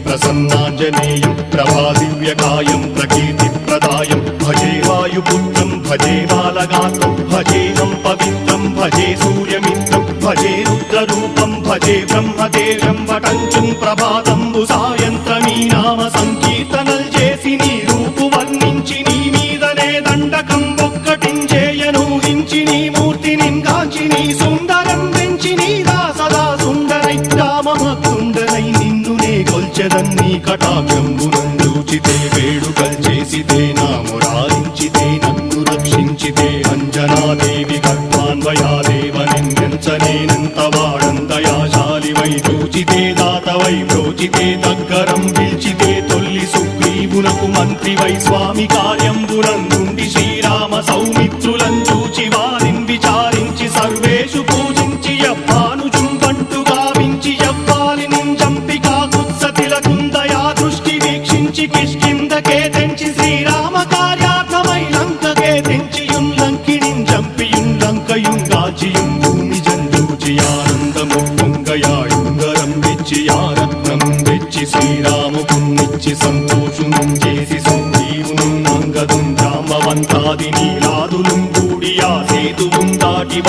ప్రసన్నాంజనేయం ప్రభాదివ్యకాయం ప్రకీర్తిప్రదాయం భజే వాయుపుత్రం భజే బాలగాత్రం భజేహం పవిత్రం భజే సూర్యమిత్రం భజే రుద్రరూపం భజే బ్రహ్మదేవం వటంచుం ప్రభాతంబు సాయంత్రమీ నామ సంకీర్తనల్ చేసి నీ రూపు వర్ణించి నీ మీదనే దండకం ఒక్కటించేయనూహించి నీ మూర్తిని కాంచి నీ సుందరం పెంచి నీదా సదా సుందరై రామభక్తుండనై నిన్నునే కొల్చెదన్నీ కటాక్షంబునందూచితే వేడుకల్ చేసితే నా మురారించితే నన్ను రక్షించితే అంజనాదేవి గర్భాన్వయాదేవనిందించనేనంత వాడందయాశాలివై చూచితే దాతవై బ్రోచితే దగ్గరం పిలిచితే తొల్లి సుగ్రీవునకు మంత్రివై స్వామి కార్యంబునందుండి శ్రీరామ సౌమిత్రులం చూచి వారిని విచారించి సర్వేషు పూజించి యవ్వానుజుం బంటు గావించి యవ్వాలి చంపికా కుత్సతిలకుందయా దృష్టి వీక్షించి కిష్కిందకే తెంచి శ్రీరామ కార్యార్థమై లంకకే తెంచియుం లంకిణిం చంపియుం లంకయుం గాచియుం భూమి జందూచి ఆనందము పొంగయాయుంగరం వెచ్చి ఆరత్నం వెచ్చి శ్రీరాముకున్నిచ్చి సంతోషునం చేసి సుగ్రీవును అంగదుం జాంబవంతాది నీలాదులుం కూడి ఆ సేతువుం దాటి